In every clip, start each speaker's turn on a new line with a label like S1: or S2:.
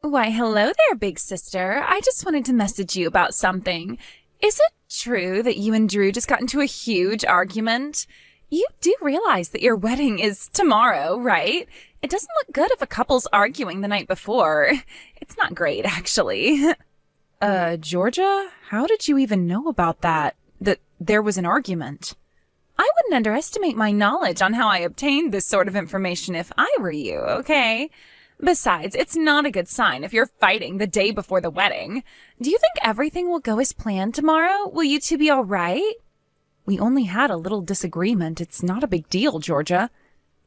S1: Why, hello there, big sister. I just wanted to message you about something. Is it true that you and Drew just got into a huge argument? You do realize that your wedding is tomorrow, right? It doesn't look good if a couple's arguing the night before. It's not great, actually.
S2: Georgia, how did you even know about that? That there was an argument?
S1: I wouldn't underestimate my knowledge on how I obtained this sort of information if I were you, okay? Besides, it's not a good sign if you're fighting the day before the wedding. Do you think everything will go as planned tomorrow? Will you two be all right?
S2: We only had a little disagreement. It's not a big deal, Georgia.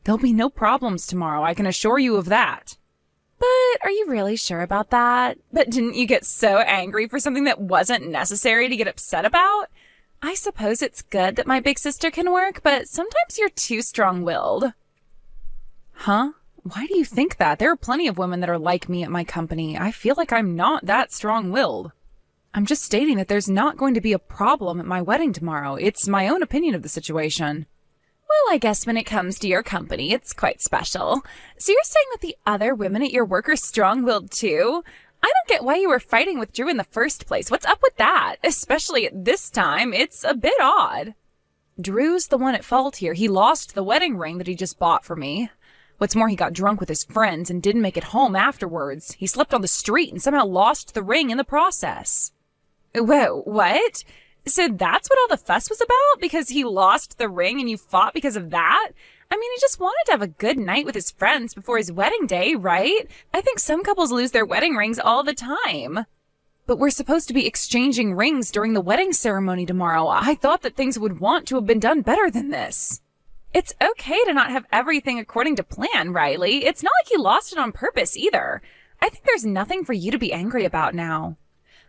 S2: There'll be no problems tomorrow, I can assure you of that.
S1: But are you really sure about that? But didn't you get so angry for something that wasn't necessary to get upset about? I suppose it's good that my big sister can work, but sometimes you're too strong-willed.
S2: Huh? Why do you think that? There are plenty of women that are like me at my company. I feel like I'm not that strong-willed. I'm just stating that there's not going to be a problem at my wedding tomorrow. It's my own opinion of the situation.
S1: Well, I guess when it comes to your company, it's quite special. So you're saying that the other women at your work are strong-willed too? I don't get why you were fighting with Drew in the first place. What's up with that? Especially at this time, it's a bit odd.
S2: Drew's the one at fault here. He lost the wedding ring that he just bought for me. What's more, he got drunk with his friends and didn't make it home afterwards. He slept on the street and somehow lost the ring in the process.
S1: Whoa, what? So that's what all the fuss was about? Because he lost the ring and you fought because of that? I mean, he just wanted to have a good night with his friends before his wedding day, right? I think some couples lose their wedding rings all the time.
S2: But we're supposed to be exchanging rings during the wedding ceremony tomorrow. I thought that things would want to have been done better than this.
S1: It's okay to not have everything according to plan, Riley. It's not like he lost it on purpose either. I think there's nothing for you to be angry about now.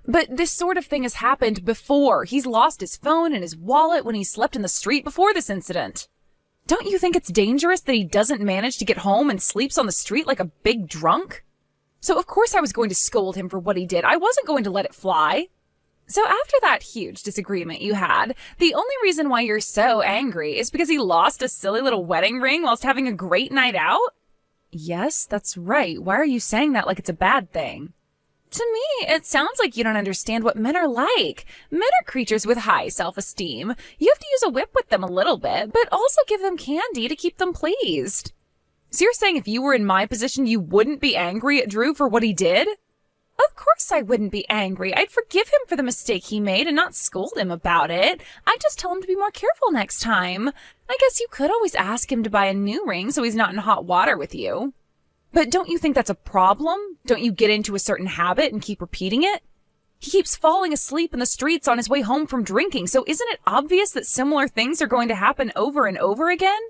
S2: But this sort of thing has happened before. He's lost his phone and his wallet when he slept in the street before this incident. Don't you think it's dangerous that he doesn't manage to get home and sleeps on the street like a big drunk? So of course I was going to scold him for what he did. I wasn't going to let it fly.
S1: So after that huge disagreement you had, the only reason why you're so angry is because he lost a silly little wedding ring whilst having a great night out?
S2: Yes, that's right. Why are you saying that like it's a bad thing?
S1: To me, it sounds like you don't understand what men are like. Men are creatures with high self-esteem. You have to use a whip with them a little bit, but also give them candy to keep them pleased.
S2: So you're saying if you were in my position, you wouldn't be angry at Drew for what he did?
S1: Of course I wouldn't be angry. I'd forgive him for the mistake he made and not scold him about it. I'd just tell him to be more careful next time. I guess you could always ask him to buy a new ring so he's not in hot water with you.
S2: But don't you think that's a problem? Don't you get into a certain habit and keep repeating it? He keeps falling asleep in the streets on his way home from drinking, so isn't it obvious that similar things are going to happen over and over again?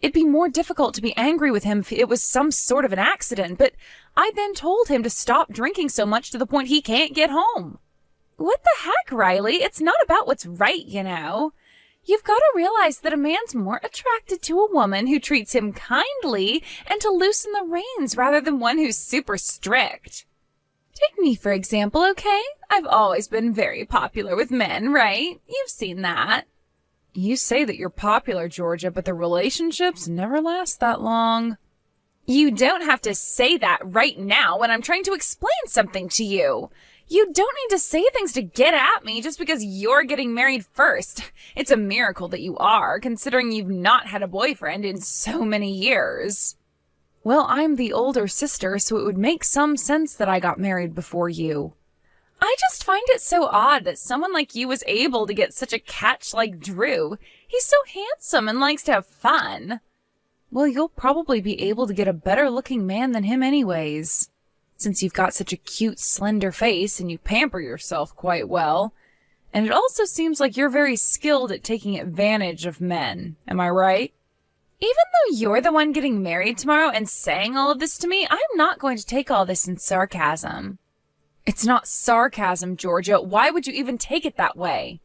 S2: It'd be more difficult to be angry with him if it was some sort of an accident, but I then told him to stop drinking so much to the point he can't get home.
S1: What the heck, Riley? It's not about what's right, you know. You've got to realize that a man's more attracted to a woman who treats him kindly and to loosen the reins rather than one who's super strict. Take me, for example, okay? I've always been very popular with men, right? You've seen that.
S2: You say that you're popular, Georgia, but the relationships never last that long.
S1: You don't have to say that right now when I'm trying to explain something to you. You don't need to say things to get at me just because you're getting married first. It's a miracle that you are, considering you've not had a boyfriend in so many years.
S2: Well, I'm the older sister, so it would make some sense that I got married before you.
S1: I just find it so odd that someone like you was able to get such a catch like Drew. He's so handsome and likes to have fun.
S2: Well, you'll probably be able to get a better-looking man than him anyways, since you've got such a cute, slender face and you pamper yourself quite well. And it also seems like you're very skilled at taking advantage of men. Am I right?
S1: Even though you're the one getting married tomorrow and saying all of this to me, I'm not going to take all this in sarcasm.
S2: It's not sarcasm, Georgia. Why would you even take it that way?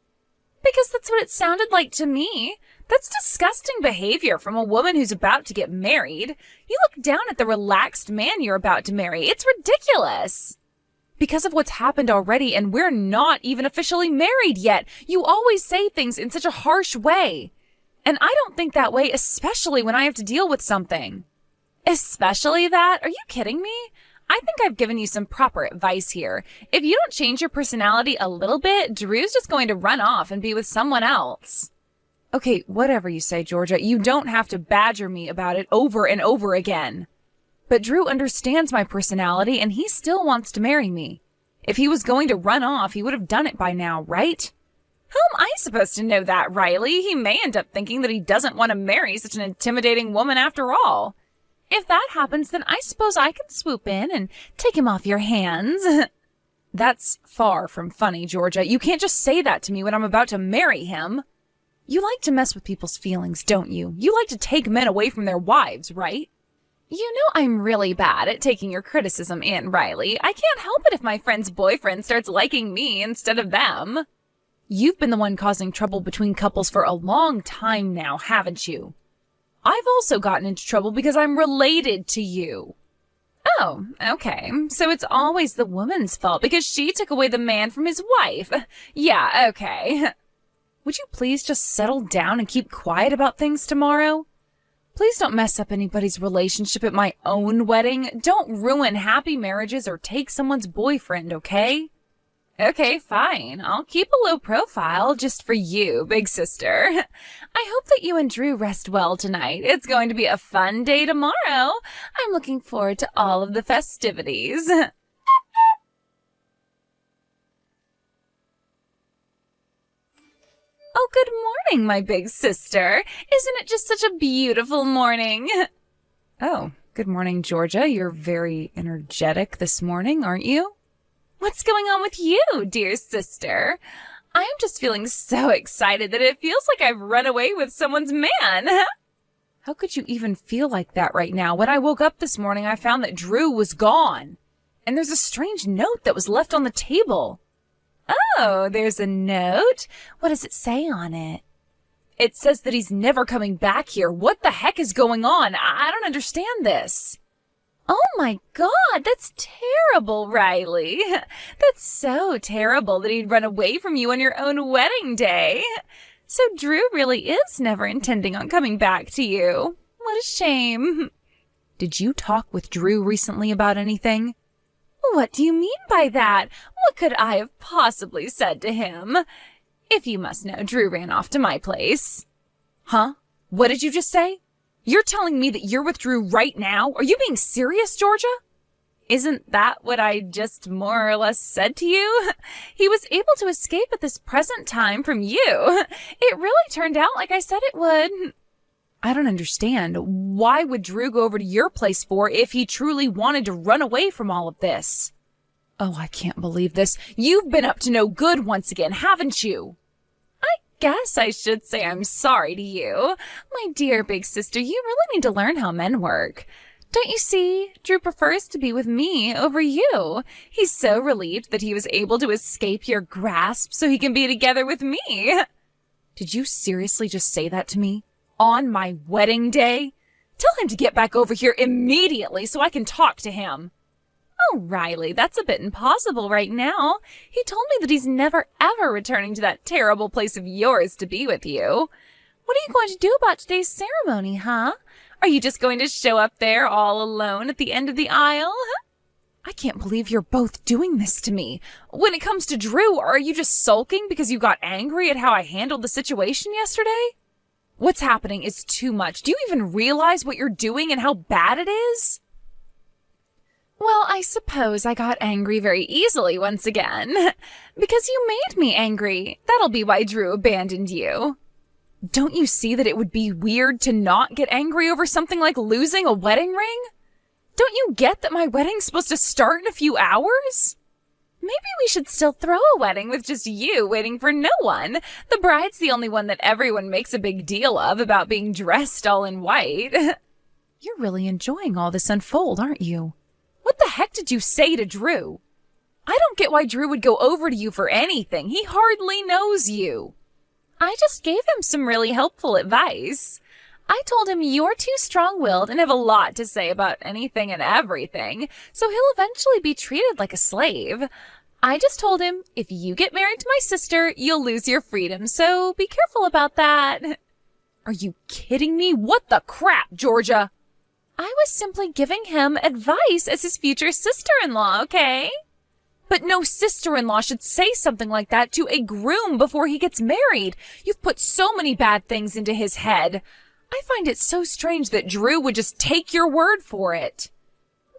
S1: Because that's what it sounded like to me. That's disgusting behavior from a woman who's about to get married. You look down at the relaxed man you're about to marry. It's ridiculous.
S2: Because of what's happened already, and we're not even officially married yet. You always say things in such a harsh way. And I don't think that way, especially when I have to deal with something.
S1: Especially that? Are you kidding me? I think I've given you some proper advice here. If you don't change your personality a little bit, Drew's just going to run off and be with someone else.
S2: Okay, whatever you say, Georgia. You don't have to badger me about it over and over again. But Drew understands my personality, and he still wants to marry me. If he was going to run off, he would have done it by now, right?
S1: How am I supposed to know that, Riley? He may end up thinking that he doesn't want to marry such an intimidating woman after all. If that happens, then I suppose I can swoop in and take him off your hands.
S2: That's far from funny, Georgia. You can't just say that to me when I'm about to marry him. You like to mess with people's feelings, don't you? You like to take men away from their wives, right?
S1: You know I'm really bad at taking your criticism in, Riley. I can't help it if my friend's boyfriend starts liking me instead of them.
S2: You've been the one causing trouble between couples for a long time now, haven't you? I've also gotten into trouble because I'm related to you.
S1: Oh, okay. So it's always the woman's fault because she took away the man from his wife. Yeah, okay.
S2: Would you please just settle down and keep quiet about things tomorrow? Please don't mess up anybody's relationship at my own wedding. Don't ruin happy marriages or take someone's boyfriend, okay?
S1: Okay, fine. I'll keep a low profile just for you, big sister. I hope that you and Drew rest well tonight. It's going to be a fun day tomorrow. I'm looking forward to all of the festivities. Oh, good morning, my big sister. Isn't it just such a beautiful morning?
S2: Oh, good morning, Georgia. You're very energetic this morning, aren't you?
S1: What's going on with you, dear sister? I'm just feeling so excited that it feels like I've run away with someone's man.
S2: How could you even feel like that right now? When I woke up this morning, I found that Drew was gone. And there's a strange note that was left on the table.
S1: Oh, there's a note? What does it say on it?
S2: It says that he's never coming back here. What the heck is going on? I don't understand this.
S1: Oh my God, that's terrible, Riley. That's so terrible that he'd run away from you on your own wedding day. So Drew really is never intending on coming back to you. What a shame.
S2: Did you talk with Drew recently about anything?
S1: What do you mean by that? What could I have possibly said to him? If you must know, Drew ran off to my place.
S2: Huh? What did you just say? You're telling me that you're with Drew right now? Are you being serious, Georgia?
S1: Isn't that what I just more or less said to you? He was able to escape at this present time from you. It really turned out like I said it would.
S2: I don't understand. Why would Drew go over to your place for if he truly wanted to run away from all of this? Oh, I can't believe this. You've been up to no good once again, haven't you?
S1: Guess I should say I'm sorry to you. My dear big sister, you really need to learn how men work. Don't you see? Drew prefers to be with me over you. He's so relieved that he was able to escape your grasp so he can be together with me.
S2: Did you seriously just say that to me? On my wedding day? Tell him to get back over here immediately so I can talk to him.
S1: Oh, Riley, that's a bit impossible right now. He told me that he's never ever returning to that terrible place of yours to be with you. What are you going to do about today's ceremony, huh? Are you just going to show up there all alone at the end of the aisle?
S2: I can't believe you're both doing this to me. When it comes to Drew, are you just sulking because you got angry at how I handled the situation yesterday? What's happening is too much. Do you even realize what you're doing and how bad it is?
S1: Well, I suppose I got angry very easily once again. Because you made me angry. That'll be why Drew abandoned you.
S2: Don't you see that it would be weird to not get angry over something like losing a wedding ring? Don't you get that my wedding's supposed to start in a few hours?
S1: Maybe we should still throw a wedding with just you waiting for no one. The bride's the only one that everyone makes a big deal of about being dressed all in white.
S2: You're really enjoying all this unfold, aren't you? What the heck did you say to Drew? I don't get why Drew would go over to you for anything. He hardly knows you.
S1: I just gave him some really helpful advice. I told him you're too strong-willed and have a lot to say about anything and everything, so he'll eventually be treated like a slave. I just told him, if you get married to my sister, you'll lose your freedom, so be careful about that.
S2: Are you kidding me? What the crap, Georgia?
S1: I was simply giving him advice as his future sister-in-law, okay?
S2: But no sister-in-law should say something like that to a groom before he gets married. You've put so many bad things into his head. I find it so strange that Drew would just take your word for it.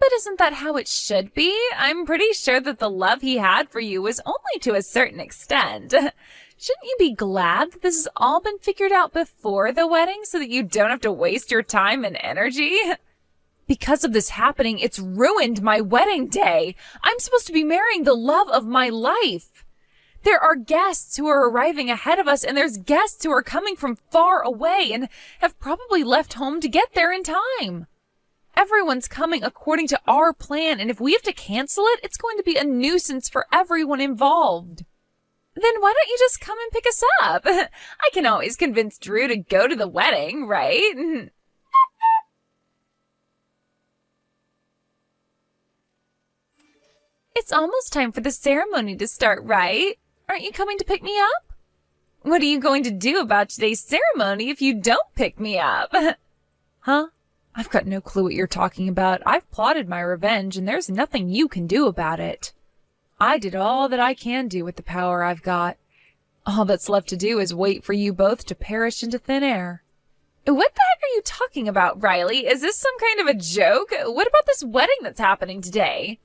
S1: But isn't that how it should be? I'm pretty sure that the love he had for you was only to a certain extent. Shouldn't you be glad that this has all been figured out before the wedding so that you don't have to waste your time and energy?
S2: Because of this happening, it's ruined my wedding day. I'm supposed to be marrying the love of my life. There are guests who are arriving ahead of us, and there's guests who are coming from far away and have probably left home to get there in time. Everyone's coming according to our plan, and if we have to cancel it, it's going to be a nuisance for everyone involved.
S1: Then why don't you just come and pick us up? I can always convince Drew to go to the wedding, right? It's almost time for the ceremony to start, right? Aren't you coming to pick me up? What are you going to do about today's ceremony if you don't pick me up?
S2: Huh? I've got no clue what you're talking about. I've plotted my revenge, and there's nothing you can do about it. I did all that I can do with the power I've got. All that's left to do is wait for you both to perish into thin air.
S1: What the heck are you talking about, Riley? Is this some kind of a joke? What about this wedding that's happening today?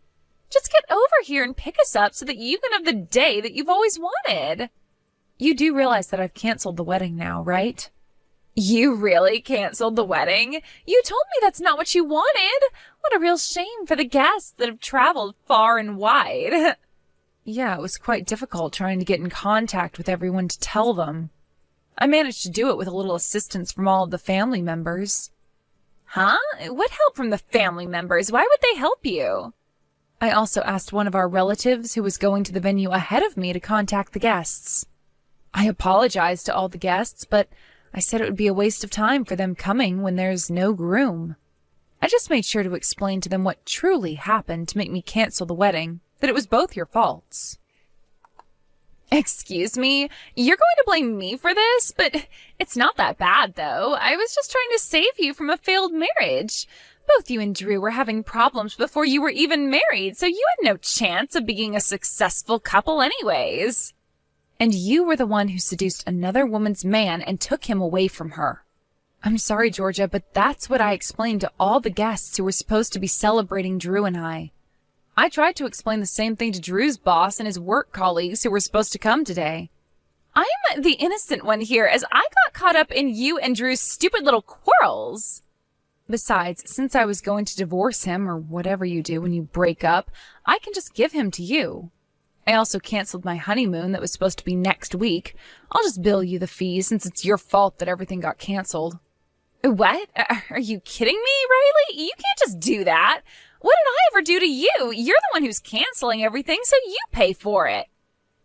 S1: Just get over here and pick us up so that you can have the day that you've always wanted.
S2: You do realize that I've canceled the wedding now, right?
S1: You really canceled the wedding? You told me that's not what you wanted. What a real shame for the guests that have traveled far and wide.
S2: Yeah, it was quite difficult trying to get in contact with everyone to tell them. I managed to do it with a little assistance from all of the family members.
S1: Huh? What help from the family members? Why would they help you?
S2: I also asked one of our relatives who was going to the venue ahead of me to contact the guests. I apologized to all the guests, but I said it would be a waste of time for them coming when there's no groom. I just made sure to explain to them what truly happened to make me cancel the wedding, that it was both your faults.
S1: Excuse me? You're going to blame me for this? But it's not that bad, though. I was just trying to save you from a failed marriage. Both you and Drew were having problems before you were even married, so you had no chance of being a successful couple anyways.
S2: And you were the one who seduced another woman's man and took him away from her. I'm sorry, Georgia, but that's what I explained to all the guests who were supposed to be celebrating Drew and I. I tried to explain the same thing to Drew's boss and his work colleagues who were supposed to come today.
S1: I'm the innocent one here, as I got caught up in you and Drew's stupid little quarrels.
S2: Besides, since I was going to divorce him, or whatever you do when you break up, I can just give him to you. I also canceled my honeymoon that was supposed to be next week. I'll just bill you the fees since it's your fault that everything got canceled.
S1: What? Are you kidding me, Riley? You can't just do that. What did I ever do to you? You're the one who's canceling everything, so you pay for it.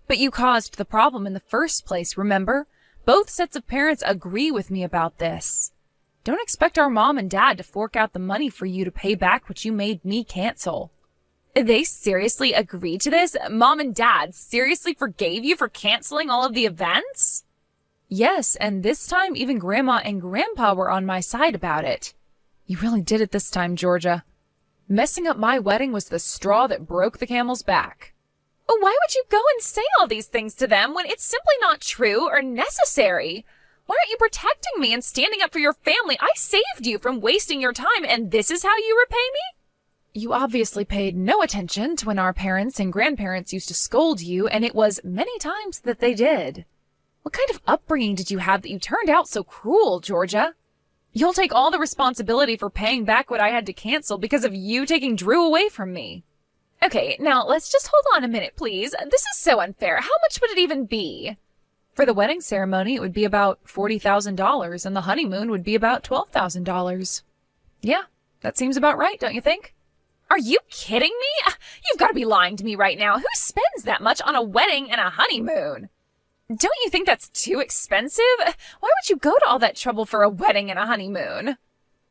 S2: But you caused the problem in the first place, remember? Both sets of parents agree with me about this. Don't expect our mom and dad to fork out the money for you to pay back what you made me cancel.
S1: They seriously agreed to this? Mom and Dad seriously forgave you for canceling all of the events?
S2: Yes, and this time even Grandma and Grandpa were on my side about it. You really did it this time, Georgia. Messing up my wedding was the straw that broke the camel's back.
S1: Why would you go and say all these things to them when it's simply not true or necessary? Why aren't you protecting me and standing up for your family? I saved you from wasting your time, and this is how you repay me?
S2: You obviously paid no attention to when our parents and grandparents used to scold you, and it was many times that they did. What kind of upbringing did you have that you turned out so cruel, Georgia? You'll take all the responsibility for paying back what I had to cancel because of you taking Drew away from me.
S1: Okay, now let's just hold on a minute, please. This is so unfair. How much would it even be?
S2: For the wedding ceremony, it would be about $40,000, and the honeymoon would be about $12,000. Yeah, that seems about right, don't you think?
S1: Are you kidding me? You've got to be lying to me right now. Who spends that much on a wedding and a honeymoon? Don't you think that's too expensive? Why would you go to all that trouble for a wedding and a honeymoon?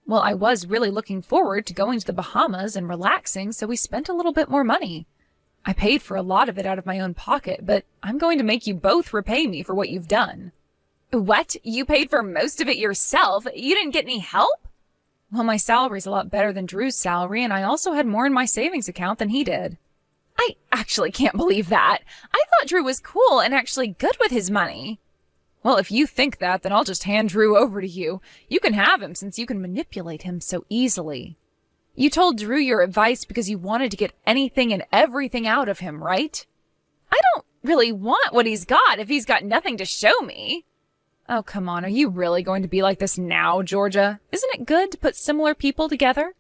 S2: Well, I was really looking forward to going to the Bahamas and relaxing, so we spent a little bit more money. I paid for a lot of it out of my own pocket, but I'm going to make you both repay me for what you've done.
S1: What? You paid for most of it yourself? You didn't get any help?
S2: Well, my salary's a lot better than Drew's salary, and I also had more in my savings account than he did.
S1: I actually can't believe that. I thought Drew was cool and actually good with his money.
S2: Well, if you think that, then I'll just hand Drew over to you. You can have him since you can manipulate him so easily. You told Drew your advice because you wanted to get anything and everything out of him, right?
S1: I don't really want what he's got if he's got nothing to show me.
S2: Oh, come on. Are you really going to be like this now, Georgia? Isn't it good to put similar people together?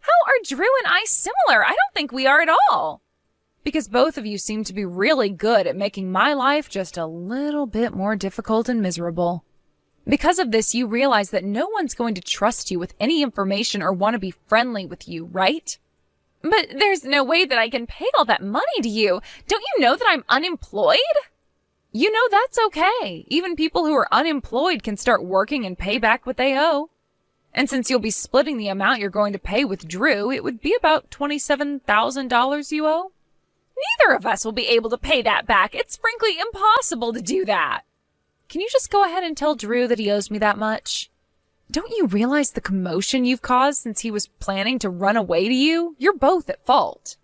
S1: How are Drew and I similar? I don't think we are at all.
S2: Because both of you seem to be really good at making my life just a little bit more difficult and miserable. Because of this, you realize that no one's going to trust you with any information or want to be friendly with you, right?
S1: But there's no way that I can pay all that money to you. Don't you know that I'm unemployed?
S2: You know that's okay. Even people who are unemployed can start working and pay back what they owe. And since you'll be splitting the amount you're going to pay with Drew, it would be about $27,000 you owe.
S1: Neither of us will be able to pay that back. It's frankly impossible to do that.
S2: Can you just go ahead and tell Drew that he owes me that much? Don't you realize the commotion you've caused since he was planning to run away to you? You're both at fault.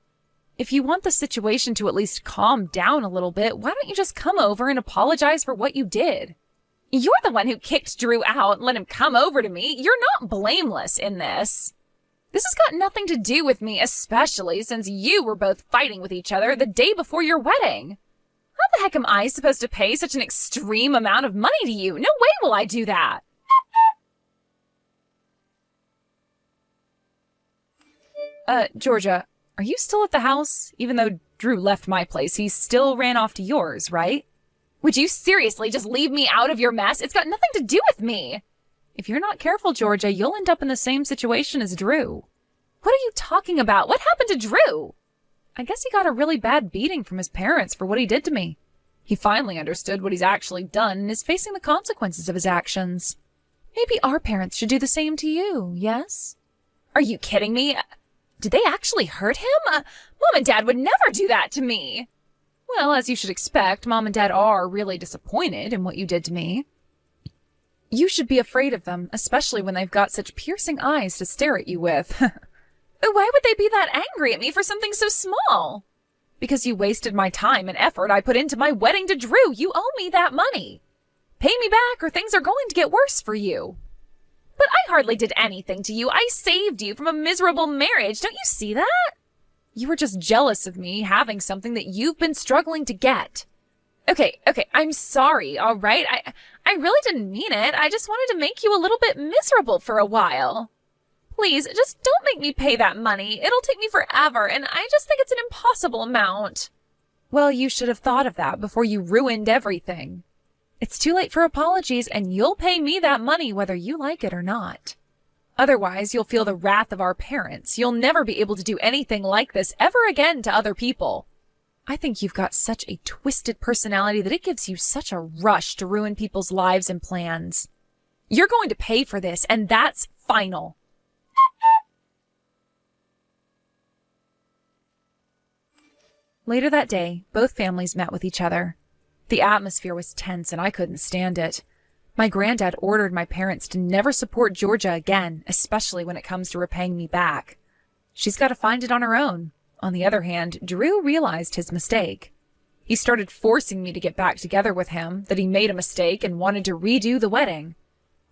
S2: If you want the situation to at least calm down a little bit, why don't you just come over and apologize for what you did?
S1: You're the one who kicked Drew out and let him come over to me. You're not blameless in this. This has got nothing to do with me, especially since you were both fighting with each other the day before your wedding. How the heck am I supposed to pay such an extreme amount of money to you? No way will I do that.
S2: Georgia, are you still at the house? Even though Drew left my place, he still ran off to yours, right?
S1: Would you seriously just leave me out of your mess? It's got nothing to do with me.
S2: If you're not careful, Georgia, you'll end up in the same situation as Drew.
S1: What are you talking about? What happened to Drew?
S2: I guess he got a really bad beating from his parents for what he did to me. He finally understood what he's actually done and is facing the consequences of his actions. Maybe our parents should do the same to you, yes?
S1: Are you kidding me? Did they actually hurt him? Mom and Dad would never do that to me.
S2: Well, as you should expect, Mom and Dad are really disappointed in what you did to me. You should be afraid of them, especially when they've got such piercing eyes to stare at you with.
S1: Why would they be that angry at me for something so small?
S2: Because you wasted my time and effort I put into my wedding to Drew. You owe me that money. Pay me back or things are going to get worse for you.
S1: But I hardly did anything to you. I saved you from a miserable marriage. Don't you see that?
S2: You were just jealous of me having something that you've been struggling to get.
S1: Okay, I'm sorry, all right? I really didn't mean it. I just wanted to make you a little bit miserable for a while. Please, just don't make me pay that money. It'll take me forever, and I just think it's an impossible amount.
S2: Well, you should have thought of that before you ruined everything. It's too late for apologies, and you'll pay me that money whether you like it or not. Otherwise, you'll feel the wrath of our parents. You'll never be able to do anything like this ever again to other people. I think you've got such a twisted personality that it gives you such a rush to ruin people's lives and plans. You're going to pay for this, and that's final. Later that day, both families met with each other. The atmosphere was tense and I couldn't stand it. My granddad ordered my parents to never support Georgia again, especially when it comes to repaying me back. She's got to find it on her own. On the other hand, Drew realized his mistake. He started forcing me to get back together with him, that he made a mistake and wanted to redo the wedding.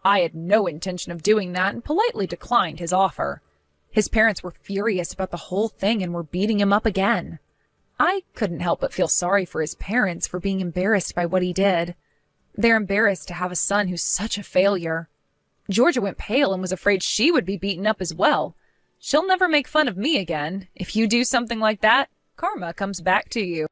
S2: I had no intention of doing that and politely declined his offer. His parents were furious about the whole thing and were beating him up again. I couldn't help but feel sorry for his parents for being embarrassed by what he did. They're embarrassed to have a son who's such a failure. Georgia went pale and was afraid she would be beaten up as well. She'll never make fun of me again. If you do something like that, karma comes back to you.